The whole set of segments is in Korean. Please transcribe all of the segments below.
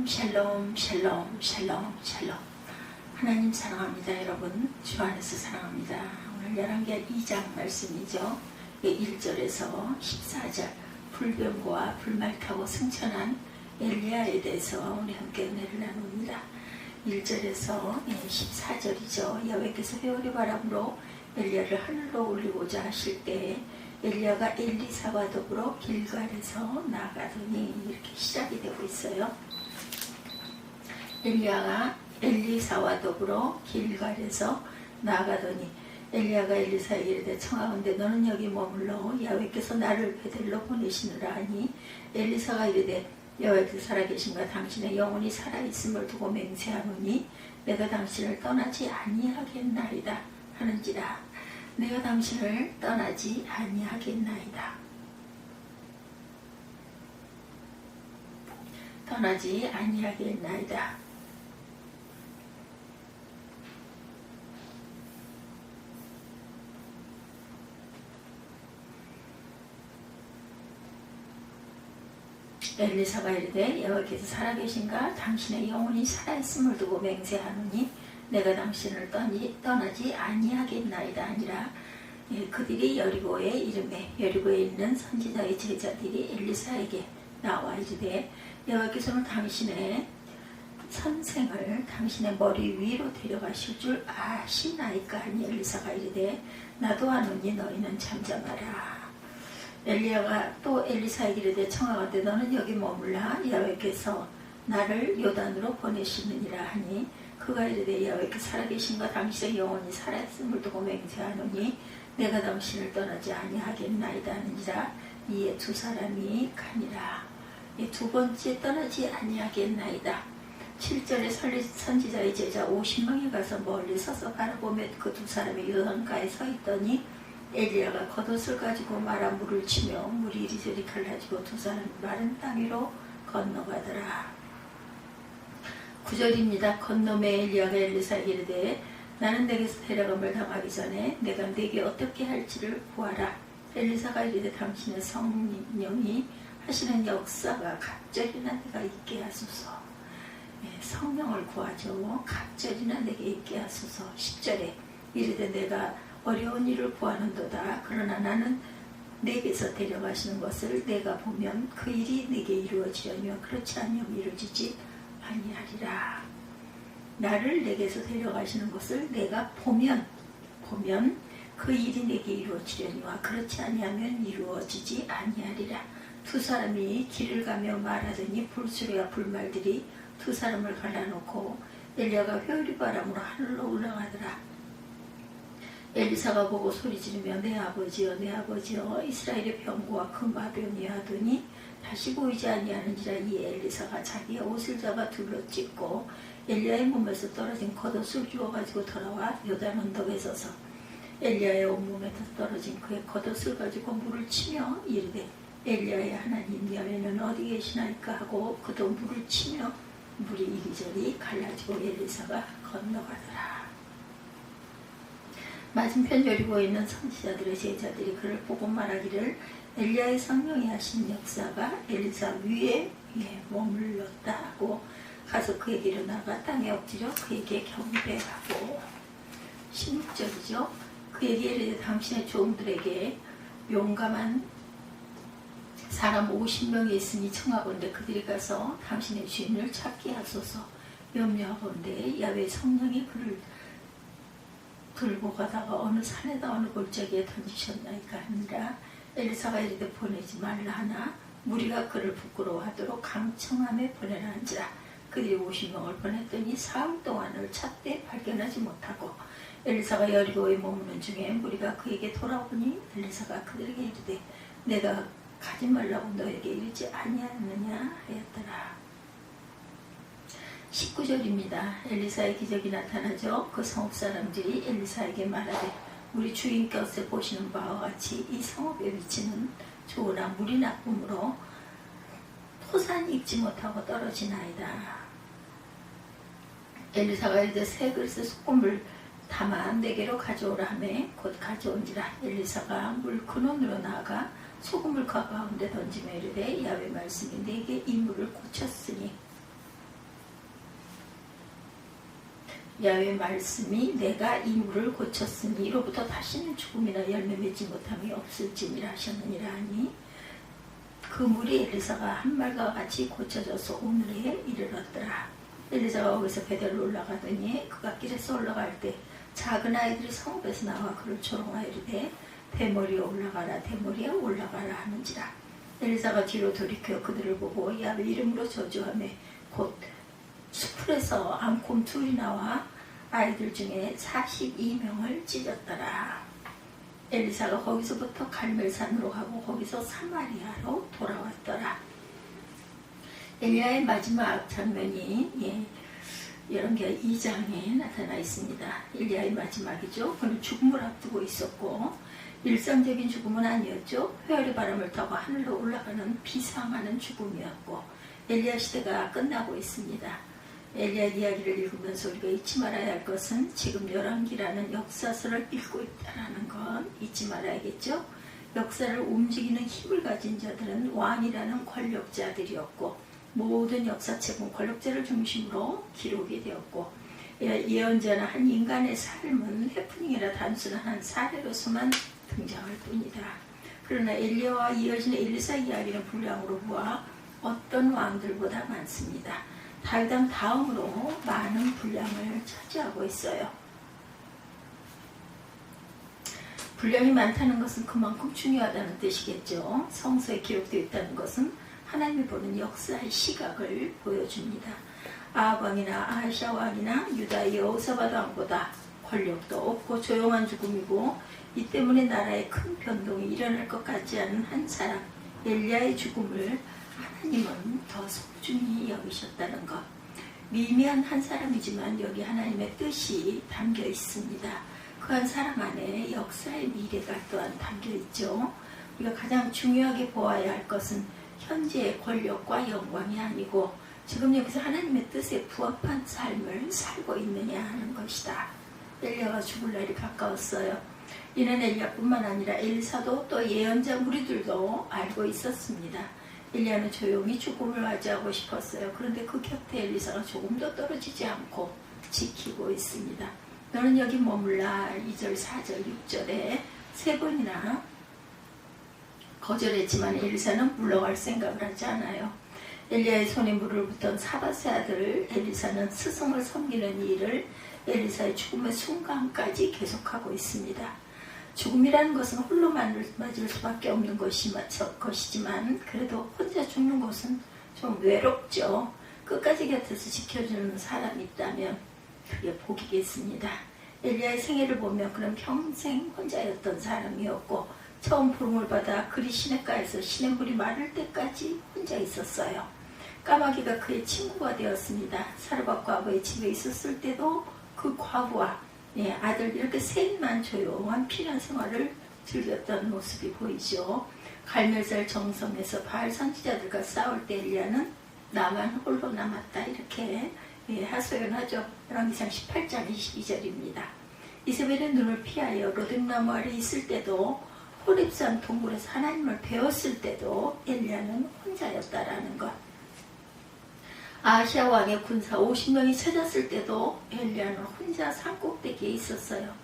샬롬 샬롬 샬롬 샬롬. 하나님 사랑합니다. 여러분 주 안에서 사랑합니다. 오늘 열왕기하 2장 말씀이죠. 1절에서 14절 불병과 불말 타고 승천한 엘리야에 대해서 우리 함께 은혜를 나눕니다. 1절에서 14절이죠. 여호와께서 회오리 바람으로 엘리야를 하늘로 올리고자 하실 때 엘리야가 엘리사와 더불어 길갈에서 나가더니 이렇게 시작이 되고 있어요. 엘리야가 엘리사와 더불어 길갈에서 나가더니 엘리야가 엘리사에게 이르되 청하건대 너는 여기 머물러 야훼께서 나를 베델로 보내시느라 하니 엘리사가 이르되 여호와께서 살아계신가 당신의 영혼이 살아있음을 두고 맹세하노니 내가 당신을 떠나지 아니하겠나이다 하는지라. 내가 당신을 떠나지 아니하겠나이다. 떠나지 아니하겠나이다. 엘리사가 이르되 여호와께서 살아계신가 당신의 영혼이 살아있음을 두고 맹세하노니 내가 당신을 떠나지 아니하겠나이다 아니라. 그들이 여리고에 이르매 여리고에 있는 선지자의 제자들이 엘리사에게 나와 이르되 여호와께서는 당신의 선생을 당신의 머리 위로 데려가실 줄 아시나이까 하니 엘리사가 이르되 나도 아노니 너희는 잠잠하라. 엘리야가 또 엘리사에게 이르되 청하건대 너는 여기 머물라 여호와께서 나를 요단으로 보내시느니라 하니 그가 이르되 여호와께서 살아계신가 당신의 영혼이 살아있음을 두고 맹세하노니 내가 당신을 떠나지 아니하겠나이다 하는지라. 이에 두 사람이 가니라. 두 번째 떠나지 아니하겠나이다. 7절에 선지자의 제자 50명이 가서 멀리 서서 바라보며 그 두 사람이 요단가에 서 있더니 엘리야가 겉옷을 가지고 말아 물을 치며 물이 이리저리 갈라지고 두 사람이 마른 땅 위로 건너가더라. 9절입니다. 건너매 엘리야가 엘리사에게 이르되 나는 내게서 데려감을 당하기 전에 내가 네게 어떻게 할지를 구하라. 엘리사가 이르되 당신의 성령이 하시는 역사가 갑절이나 내가 있게 하소서. 성령을 구하죠. 갑절이나 내게 있게 하소서. 10절에 이르되 내가 어려운 일을 구하는도다. 그러나 나는 내게서 데려가시는 것을 내가 보면 그 일이 내게 이루어지려면 그렇지 아니하면 이루어지지 아니하리라. 나를 내게서 데려가시는 것을 내가 보면 그 일이 내게 이루어지려니와 그렇지 아니하면 이루어지지 아니하리라. 두 사람이 길을 가며 말하더니 불수레와 불말들이 두 사람을 갈라놓고 엘리야가 회오리 바람으로 하늘로 올라가더라. 엘리사가 보고 소리지르며 내 아버지여 내 아버지여 이스라엘의 병고와 그 마병이 하더니 다시 보이지 아니하는지라. 이에 엘리사가 자기의 옷을 잡아 둘러 찢고 엘리야의 몸에서 떨어진 겉옷을 주워가지고 돌아와 요단 언덕에 서서 엘리야의 온몸에 떨어진 그의 겉옷을 가지고 물을 치며 이르되 엘리야의 하나님 야훼는 어디 계시나이까 하고 그도 물을 치며 물이 이리저리 갈라지고 엘리사가 건너가더라. 맞은편 여리고에 있는 선지자들의 제자들이 그를 보고 말하기를 엘리야의 성령이 하신 역사가 엘리사 위에 머물렀다 하고 가서 그에게 일어나가 땅에 엎드려 그에게 경배하고. 16절이죠. 그에게 이르되 당신의 종들에게 용감한 사람 50명이 있으니 청하건대 그들이 가서 당신의 주인을 찾게 하소서. 염려하건대 야훼 성령이 그를 들고 가다가 어느 산에다 어느 골짜기에 던지셨나이까 하니라. 엘리사가 이르되 보내지 말라 하나 무리가 그를 부끄러워하도록 강청함에 보내라 한지라. 그들이 50명을 보냈더니 사흘 동안을 찾되 발견하지 못하고 엘리사가 여리고에 머무는 중에 무리가 그에게 돌아오니 엘리사가 그들에게 이르되 내가 가지 말라고 너에게 이르지 아니하느냐 하였더라. 19절입니다. 엘리사의 기적이 나타나죠. 그 성읍 사람들이 엘리사에게 말하되 우리 주인께서 보시는 바와 같이 이 성읍의 위치는 좋으나 물이 나쁨으로 토산이 익지 못하고 떨어지나이다. 엘리사가 이르되 세 그릇의 숯고물 담아 내게로 가져오라 하매 곧 가져온지라. 엘리사가 물 근원으로 나아가 소금을 가운데 던지며 이르되 야훼 말씀이 내게 이 물을 고쳤으니 야훼 말씀이 내가 이 물을 고쳤으니 이로부터 다시는 죽음이나 열매 맺지 못함이 없을지니라 하셨느니라 하니 그 물이 엘리사가 한 말과 같이 고쳐져서 오늘에 이르렀더라. 엘리사가 거기서 베델로 올라가더니 그가 길에서 올라갈 때 작은 아이들이 성읍에서 나와 그를 조롱하여 이르되 대머리에 올라가라 대머리에 올라가라 하는지라. 엘리사가 뒤로 돌이켜 그들을 보고 야훼 이름으로 저주하며 곧 수풀에서 앙콤 둘이 나와 아이들 중에 42명을 찢었더라. 엘리사가 거기서부터 갈멜산으로 가고 거기서 사마리아로 돌아왔더라. 엘리야의 마지막 장면이 이런 게 2장에 나타나 있습니다. 엘리야의 마지막이죠. 그는 죽음을 앞두고 있었고 일상적인 죽음은 아니었죠. 회오리 바람을 타고 하늘로 올라가는 비상하는 죽음이었고 엘리야 시대가 끝나고 있습니다. 엘리야 이야기를 읽으면서 우리가 잊지 말아야 할 것은 지금 열왕기라는 역사서를 읽고 있다는 건 잊지 말아야겠죠. 역사를 움직이는 힘을 가진 자들은 왕이라는 권력자들이었고 모든 역사책은 권력자를 중심으로 기록이 되었고 예언자나 한 인간의 삶은 해프닝이라 단순한 한 사례로서만 등장할 뿐이다. 그러나 엘리야와 이어지는 엘리사 이야기는 분량으로 보아 어떤 왕들보다 많습니다. 다윗 왕 다음으로 많은 분량을 차지하고 있어요. 분량이 많다는 것은 그만큼 중요하다는 뜻이겠죠. 성서에 기록되어 있다는 것은 하나님이 보는 역사의 시각을 보여줍니다. 아합 왕이나 아하시아 왕이나 유다의 여호사밧 왕보다 권력도 없고 조용한 죽음이고 이 때문에 나라에 큰 변동이 일어날 것 같지 않은 한 사람 엘리야의 죽음을 하나님은 더 소중히 여기셨다는 것. 미미한 한 사람이지만 여기 하나님의 뜻이 담겨 있습니다. 그 한 사람 안에 역사의 미래가 또한 담겨 있죠. 우리가 가장 중요하게 보아야 할 것은 현재의 권력과 영광이 아니고 지금 여기서 하나님의 뜻에 부합한 삶을 살고 있느냐 하는 것이다. 엘리야가 죽을 날이 가까웠어요. 이는 엘리야뿐만 아니라 엘리사도 또 예언자 무리들도 알고 있었습니다. 엘리야는 조용히 죽음을 맞이하고 싶었어요. 그런데 그 곁에 엘리사가 조금도 떨어지지 않고 지키고 있습니다. 너는 여기 머물라 2절, 4절, 6절에 세 번이나 거절했지만 엘리사는 물러갈 생각을 하지 않아요. 엘리야의 손에 물을 붓던 사밧의 아들 엘리사는 스승을 섬기는 일을 엘리사의 죽음의 순간까지 계속하고 있습니다. 죽음이라는 것은 홀로 맞을 수밖에 없는 것이지만 그래도 혼자 죽는 것은 좀 외롭죠. 끝까지 곁에서 지켜주는 사람이 있다면 그게 복이겠습니다. 엘리야의 생애를 보면 그는 평생 혼자였던 사람이었고 처음 부름을 받아 그리 시냇가에서 시냇물이 마를 때까지 혼자 있었어요. 까마귀가 그의 친구가 되었습니다. 사르밧 과부의 집에 있었을 때도 그 과부와 아들 이렇게 셋만 조용한 피난 생활을 즐겼던 모습이 보이죠. 갈멜살 정성에서 바알 선지자들과 싸울 때 엘리야는 나만 홀로 남았다 이렇게 하소연하죠. 열왕기상 18장 22절입니다. 이세벨의 눈을 피하여 로뎀나무 아래 있을 때도 호렙산 동굴에서 하나님을 배웠을 때도 엘리야는 혼자였다라는 것. 아시아 왕의 군사 50명이 찾았을 때도 엘리야는 혼자 산꼭대기에 있었어요.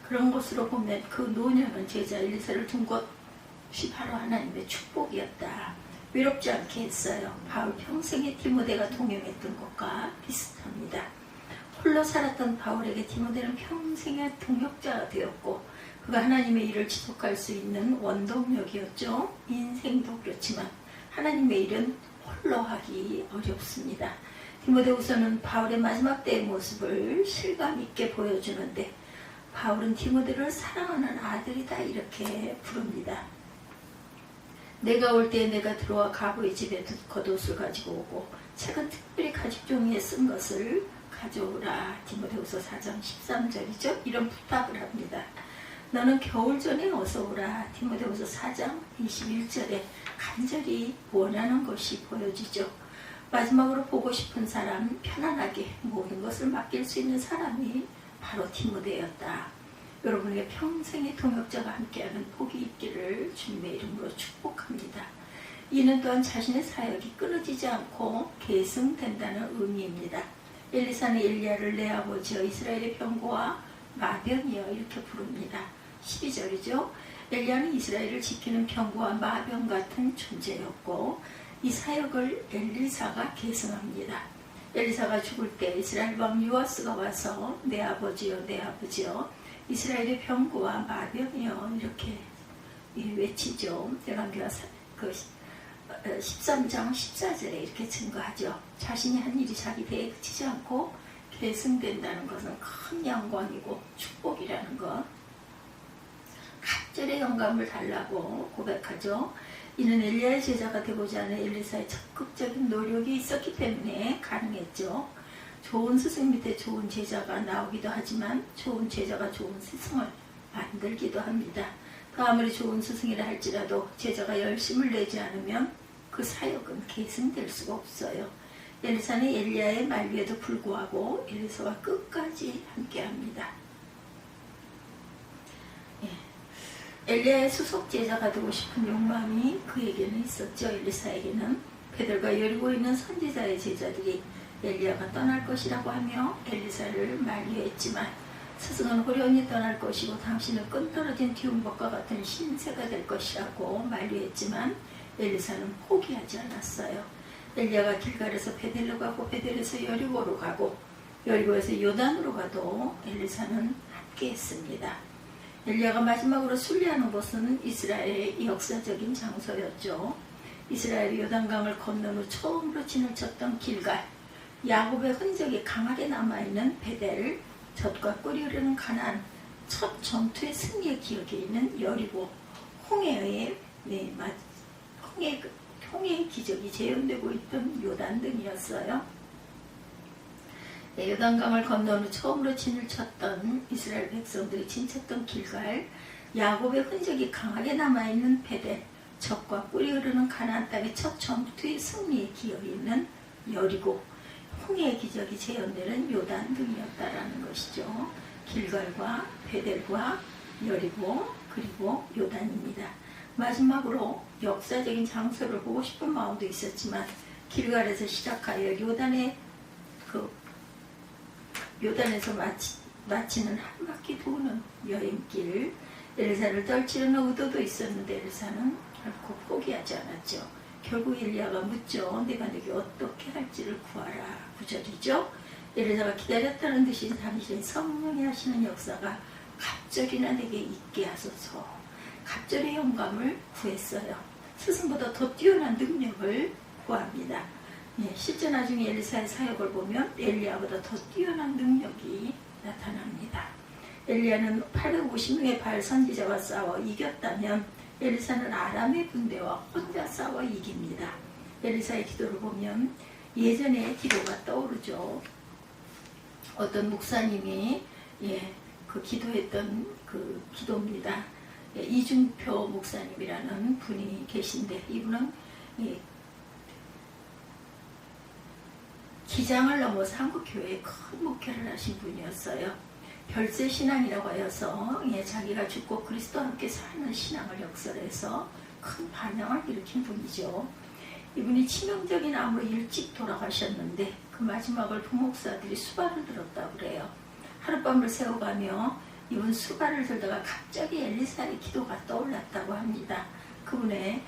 그런 것으로 보면 그 노년은 제자 엘리사를 둔 곳이 바로 하나님의 축복이었다. 외롭지 않게 했어요. 바울 평생에 디모데가 동행했던 것과 비슷합니다. 홀로 살았던 바울에게 디모데는 평생의 동역자가 되었고 그가 하나님의 일을 지속할 수 있는 원동력이었죠. 인생도 그렇지만 하나님의 일은 홀로 하기 어렵습니다. 디모데후서는 바울의 마지막 때의 모습을 실감 있게 보여주는데 바울은 디모데를 사랑하는 아들이다 이렇게 부릅니다. 내가 올 때 내가 들어와 가부의 집에 겉옷을 가지고 오고 책은 특별히 가죽 종이에 쓴 것을 가져오라. 디모데후서 4장 13절이죠. 이런 부탁을 합니다. 너는 겨울 전에 어서 오라. 디모데후서 4장 21절에 간절히 원하는 것이 보여지죠. 마지막으로 보고 싶은 사람, 편안하게 모든 것을 맡길 수 있는 사람이 바로 디모데였다. 여러분에게 평생의 동역자가 함께하는 복이 있기를 주님의 이름으로 축복합니다. 이는 또한 자신의 사역이 끊어지지 않고 계승된다는 의미입니다. 엘리사는 엘리야를 내 아버지여 이스라엘의 병고와 마병이여 이렇게 부릅니다. 12절이죠. 엘리야는 이스라엘을 지키는 병고와 마병 같은 존재였고 이 사역을 엘리사가 계승합니다. 엘리사가 죽을 때 이스라엘 왕 요아스가 와서 내 아버지여 내 아버지여 이스라엘의 병고와 마병이여 이렇게 외치죠. 열왕기하 13장 14절에 이렇게 증거하죠. 자신이 한 일이 자기 배에 그치지 않고 계승된다는 것은 큰 영광이고 축복이라는 것. 갑절의 영감을 달라고 고백하죠. 이는 엘리야의 제자가 되고자 하는 엘리사의 적극적인 노력이 있었기 때문에 가능했죠. 좋은 스승 밑에 좋은 제자가 나오기도 하지만 좋은 제자가 좋은 스승을 만들기도 합니다. 그 아무리 좋은 스승이라 할지라도 제자가 열심을 내지 않으면 그 사역은 계승될 수가 없어요. 엘리사는 엘리야의 만류에도 불구하고 엘리사와 끝까지 함께합니다. 엘리야의 수속 제자가 되고 싶은 욕망이 그에게는 있었죠. 엘리사에게는 베델과 여리고에 있는 선지자의 제자들이 엘리야가 떠날 것이라고 하며 엘리사를 만류했지만 스승은 호련히 떠날 것이고 당신은 끈떨어진 뒤움박과 같은 신세가 될 것이라고 만류했지만 엘리사는 포기하지 않았어요. 엘리야가 길갈에서 베델로 가고 베델에서 여리고로 가고 여리고에서 요단으로 가도 엘리사는 함께했습니다. 엘리야가 마지막으로 순례하는 곳은 이스라엘의 역사적인 장소였죠. 이스라엘이 요단강을 건넌 후 처음으로 진을 쳤던 길갈, 야곱의 흔적이 강하게 남아있는 베델, 젖과 꿀이 흐르는 가나안, 첫 전투의 승리의 기억에 있는 여리고, 홍해의 기적이 재현되고 있던 요단 등이었어요. 요단강을 건넌 후 처음으로 진을 쳤던 이스라엘 백성들이 진쳤던 길갈, 야곱의 흔적이 강하게 남아있는 베델, 젖과 꿀이 흐르는 가나안 땅의 첫 전투의 승리의 기억이 있는 여리고, 홍해의 기적이 재현되는 요단 등이었다라는 것이죠. 길갈과 베델과 여리고 그리고 요단입니다. 마지막으로 역사적인 장소를 보고 싶은 마음도 있었지만 길갈에서 시작하여 요단에서 마치는 한 바퀴 도는 여행길, 엘리사를 떨치려는 의도도 있었는데 엘리사는 결코 포기하지 않았죠. 결국 엘리야가 묻죠. 내가 너에게 어떻게 할지를 구하라. 9절이죠. 엘리사가 기다렸다는 듯이 당신이 성령이 하시는 역사가 갑절이나 내게 있게 하소서. 갑절의 영감을 구했어요. 스승보다 더 뛰어난 능력을 구합니다. 실제 나중에 엘리사의 사역을 보면 엘리야보다 더 뛰어난 능력이 나타납니다. 엘리야는 850명의 바알 선지자와 싸워 이겼다면 엘리사는 아람의 군대와 혼자 싸워 이깁니다. 엘리사의 기도를 보면 예전의 기도가 떠오르죠. 어떤 목사님이 그 기도했던 그 기도입니다. 이중표 목사님이라는 분이 계신데 이분은 기장을 넘어서 한국교회에 큰 목회를 하신 분이었어요. 별세 신앙이라고 하여서 자기가 죽고 그리스도와 함께 사는 신앙을 역설해서 큰 반향을 일으킨 분이죠. 이분이 치명적인 암으로 일찍 돌아가셨는데 그 마지막을 부목사들이 수발을 들었다고 그래요. 하룻밤을 새워가며 이분 수발을 들다가 갑자기 엘리사의 기도가 떠올랐다고 합니다. 그분의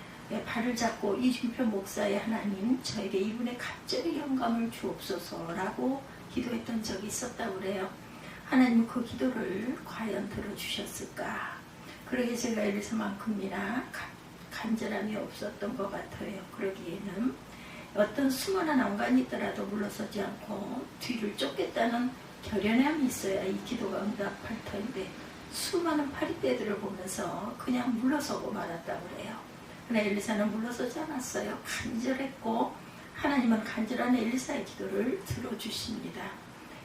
발을 잡고 이중표 목사의 하나님, 저에게 이분의 갑자기 영감을 주옵소서라고 기도했던 적이 있었다고 그래요. 하나님 그 기도를 과연 들어주셨을까? 그러게 제가 엘리사만큼이나 간절함이 없었던 것 같아요. 그러기에는 어떤 수많은 난관이 있더라도 물러서지 않고 뒤를 쫓겠다는 결연함이 있어야 이 기도가 응답할 터인데 수많은 파리떼들을 보면서 그냥 물러서고 말았다고 그래요. 그러나 엘리사는 물러서지 않았어요. 간절했고 하나님은 간절한 엘리사의 기도를 들어주십니다.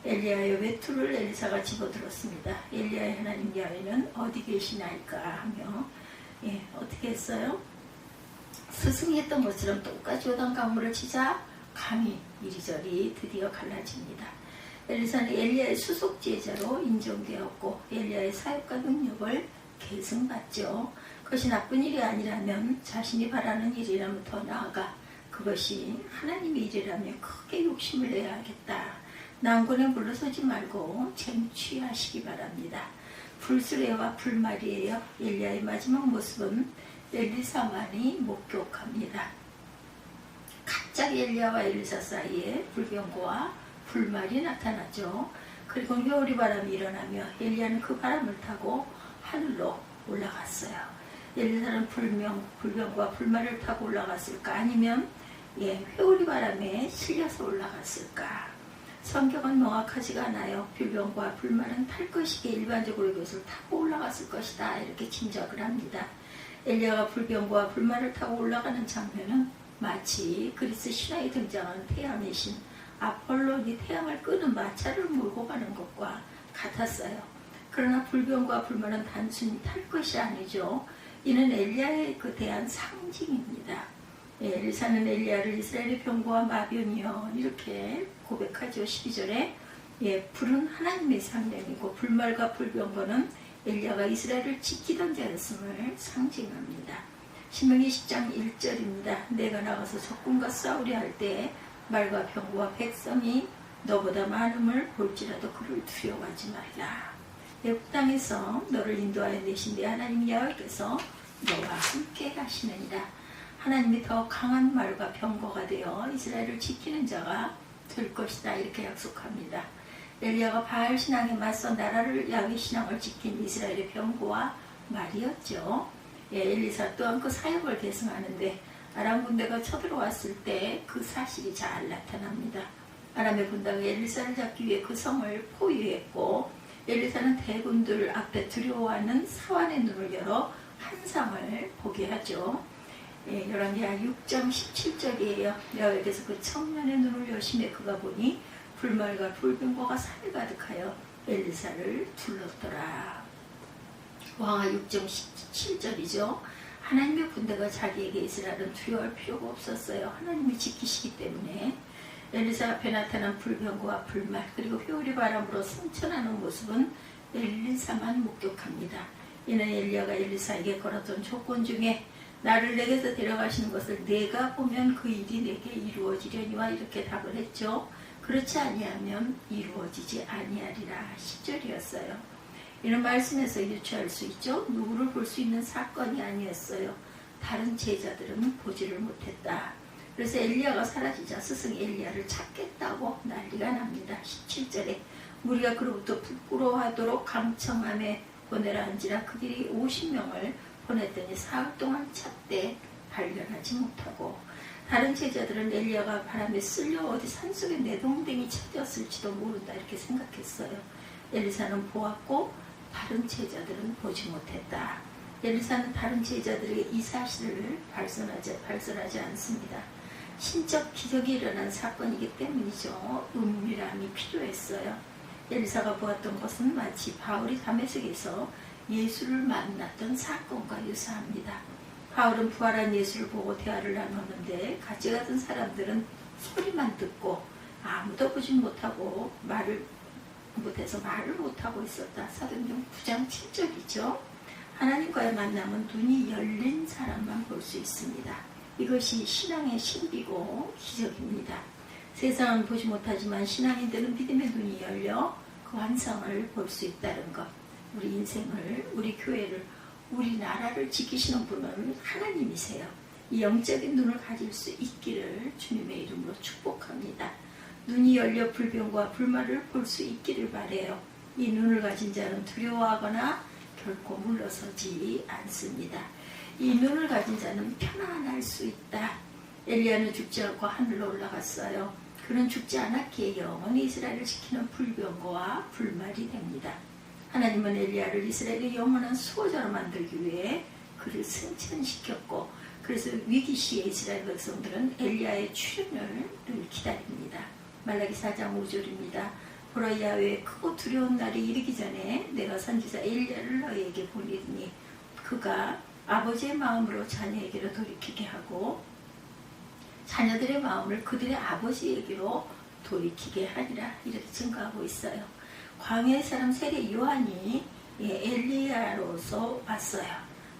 엘리야의 외투를 엘리사가 집어들었습니다. 엘리야의 하나님 야훼는 어디 계시나이까 하며 어떻게 했어요? 스승이 했던 것처럼 똑같이 요단 강물을 치자 강이 이리저리 드디어 갈라집니다. 엘리사는 엘리야의 수속 제자로 인정되었고 엘리야의 사역과 능력을 계승받죠. 그것이 나쁜 일이 아니라면 자신이 바라는 일이라면 더 나아가 그것이 하나님의 일이라면 크게 욕심을 내야 하겠다. 난군에 물러서지 말고 쟁취하시기 바랍니다. 불수레와 불말이에요. 엘리야의 마지막 모습은 엘리사만이 목격합니다. 갑자기 엘리야와 엘리사 사이에 불병거와 불말이 나타나죠. 그리고 회오리 바람이 일어나며 엘리야는 그 바람을 타고 하늘로 올라갔어요. 엘리사는 불병과 불말을 타고 올라갔을까? 아니면 회오리 바람에 실려서 올라갔을까? 성경은 명확하지가 않아요. 불병과 불말은 탈 것이기에 일반적으로 이것을 타고 올라갔을 것이다, 이렇게 짐작을 합니다. 엘리야가 불병과 불말을 타고 올라가는 장면은 마치 그리스 신화에 등장하는 태양의 신 아폴론이 태양을 끄는 마차를 몰고 가는 것과 같았어요. 그러나 불병과 불말은 단순히 탈 것이 아니죠. 이는 엘리야에 대한 상징입니다. 엘리사는 엘리야를 이스라엘의 병거와 마병이여 이렇게 고백하죠. 12절에 불은 하나님의 상명이고 불말과 불병거는 엘리야가 이스라엘을 지키던 자였음을 상징합니다. 신명기 10장 1절입니다. 내가 나가서 적군과 싸우려 할 때 말과 병거와 백성이 너보다 많음을 볼지라도 그를 두려워하지 말라. 애굽 땅에서 너를 인도하여 내신 내 하나님 야훼께서 너와 함께 하시느니라. 하나님이 더 강한 말과 병거가 되어 이스라엘을 지키는 자가 될 것이다, 이렇게 약속합니다. 엘리야가 바알 신앙에 맞서 나라를 야훼 신앙을 지킨 이스라엘의 병거와 말이었죠. 엘리사 또한 그 사역을 계승하는데 아람 군대가 쳐들어왔을 때 그 사실이 잘 나타납니다. 아람의 군대가 엘리사를 잡기 위해 그 성을 포위했고 엘리사는 대군들 앞에 두려워하는 사환의 눈을 열어 환상을 보게 하죠. 열왕기하 6장 17절이에요. 여호와께서 그 청년의 눈을 여심해 그가 보니 불말과 불병거가 산에 가득하여 엘리사를 둘렀더라. 왕하 6장 17절이죠. 하나님의 군대가 자기에게 있으라는 두려워할 필요가 없었어요. 하나님이 지키시기 때문에. 엘리사 앞에 나타난 불병거와 불말 그리고 회오리 바람으로 승천하는 모습은 엘리사만 목격합니다. 이는 엘리야가 엘리사에게 걸었던 조건 중에 나를 내게서 데려가시는 것을 내가 보면 그 일이 내게 이루어지려니와 이렇게 답을 했죠. 그렇지 아니하면 이루어지지 아니하리라. 10절이었어요. 이런 말씀에서 유추할 수 있죠. 누구를 볼 수 있는 사건이 아니었어요. 다른 제자들은 보지를 못했다. 그래서 엘리야가 사라지자 스승이 엘리야를 찾겠다고 난리가 납니다. 17절에 우리가 그로부터 부끄러워하도록 강청함에 보내라 한지라 그들이 50명을 보냈더니 사흘 동안 찾되 발견하지 못하고 다른 제자들은 엘리야가 바람에 쓸려 어디 산속에 내동댕이 찾았을지도 모른다 이렇게 생각했어요. 엘리사는 보았고 다른 제자들은 보지 못했다. 엘리사는 다른 제자들에게 이 사실을 발설하지 않습니다. 신적 기적이 일어난 사건이기 때문이죠. 은밀함이 필요했어요. 엘리사가 보았던 것은 마치 바울이 다메섹에서 예수를 만났던 사건과 유사합니다. 바울은 부활한 예수를 보고 대화를 나눴는데 같이 가던 사람들은 소리만 듣고 아무도 보지 못하고 말을 못하고 있었다. 사도행전 9장 7절이죠. 하나님과의 만남은 눈이 열린 사람만 볼 수 있습니다. 이것이 신앙의 신비고 기적입니다. 세상은 보지 못하지만 신앙인들은 믿음의 눈이 열려 그 환상을 볼 수 있다는 것. 우리 인생을, 우리 교회를, 우리 나라를 지키시는 분은 하나님이세요. 이 영적인 눈을 가질 수 있기를 주님의 이름으로 축복합니다. 눈이 열려 불병과 불말을 볼 수 있기를 바라요. 이 눈을 가진 자는 두려워하거나 결코 물러서지 않습니다. 이 눈을 가진 자는 편안할 수 있다. 엘리야는 죽지 않고 하늘로 올라갔어요. 그는 죽지 않았기에 영원히 이스라엘을 지키는 불병거와 불말이 됩니다. 하나님은 엘리야를 이스라엘의 영원한 수호자로 만들기 위해 그를 승천시켰고 그래서 위기 시에 이스라엘 백성들은 엘리야의 출현을 늘 기다립니다. 말라기 4장 5절입니다. 보라 야훼의 크고 두려운 날이 이르기 전에 내가 선지자 엘리야를 너희에게 보내리니 그가 아버지의 마음으로 자녀에게로 돌이키게 하고 자녀들의 마음을 그들의 아버지에게로 돌이키게 하리라. 이렇게 증거하고 있어요. 광야의 사람 세례 요한이 엘리야로서 왔어요.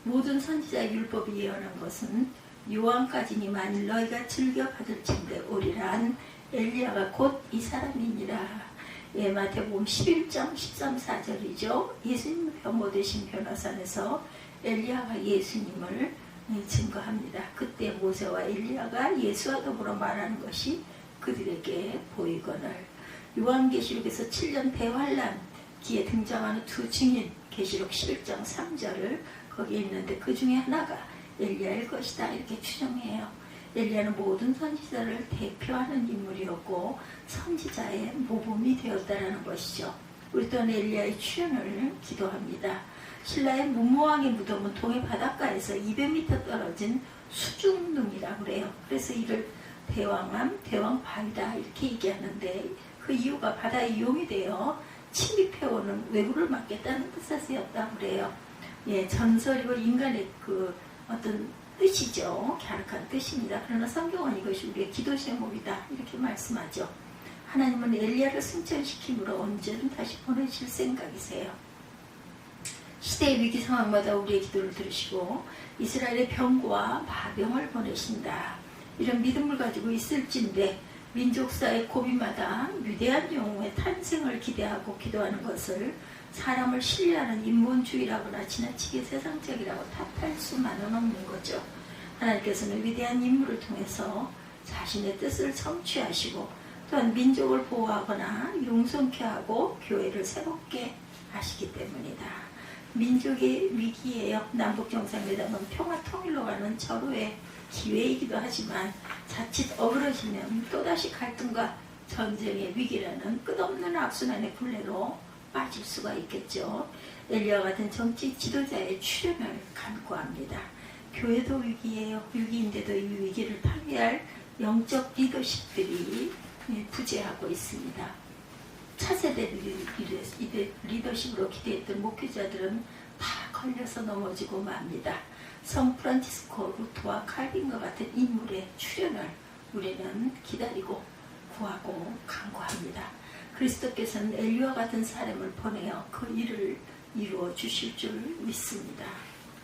모든 선지자의 율법이 예언한 것은 요한까지니 만일 너희가 즐겨 받을진대 오리란 엘리야가 곧 이 사람이니라. 예, 마태복음 11장 13, 14절이죠. 예수님 못 되신 변호산에서 엘리야가 예수님을 증거합니다. 그때 모세와 엘리야가 예수와 더불어 말하는 것이 그들에게 보이거늘. 요한계시록에서 7년 대환란기에 등장하는 두 증인, 계시록 11장 3절을 거기에 있는데 그 중에 하나가 엘리야일 것이다 이렇게 추정해요. 엘리야는 모든 선지자를 대표하는 인물이었고 선지자의 모범이 되었다는 것이죠. 우리 또한 엘리야의 출현을 기도합니다. 신라의 문무왕의 무덤은 동해 바닷가에서 200m 떨어진 수중릉이라고 그래요. 그래서 이를 대왕암, 대왕바위다 이렇게 얘기하는데 그 이유가 바다에 이용이 되어 침입해오는 외구를 막겠다는 뜻에서였다고 그래요. 예, 전설이고 인간의 그 어떤 뜻이죠. 갸륵한 뜻입니다. 그러나 성경은 이것이 우리의 기도 제목이다 이렇게 말씀하죠. 하나님은 엘리야를 승천시킴으로 언제든 다시 보내실 생각이세요. 시대의 위기 상황마다 우리의 기도를 들으시고 이스라엘의 병과 마병을 보내신다. 이런 믿음을 가지고 있을진데 민족사의 고비마다 위대한 영웅의 탄생을 기대하고 기도하는 것을 사람을 신뢰하는 인본주의라거나 지나치게 세상적이라고 탓할 수만은 없는 거죠. 하나님께서는 위대한 인물을 통해서 자신의 뜻을 성취하시고 또한 민족을 보호하거나 용성케 하고 교회를 새롭게 하시기 때문이다. 민족의 위기예요. 남북정상회담은 평화 통일로 가는 절호의 기회이기도 하지만 자칫 어그러지면 또다시 갈등과 전쟁의 위기라는 끝없는 악순환의 굴레로 빠질 수가 있겠죠. 엘리야 같은 정치 지도자의 출현을 간구합니다. 교회도 위기예요. 위기인데도 이 위기를 타개할 영적 리더십들이 부재하고 있습니다. 차세대 리더십으로 기대했던 목회자들은 다 걸려서 넘어지고 맙니다. 성 프란치스코 루트와 칼빈과 같은 인물의 출현을 우리는 기다리고 구하고 간구합니다. 그리스도께서는 엘리야와 같은 사람을 보내어 그 일을 이루어 주실 줄 믿습니다.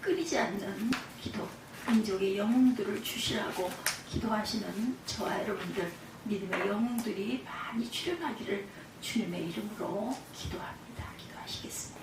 끊이지 않는 기도, 민족의 영웅들을 주시라고 기도하시는 저와 여러분들 믿음의 영웅들이 많이 출현하기를 주님의 이름으로 기도합니다. 기도하시겠습니다.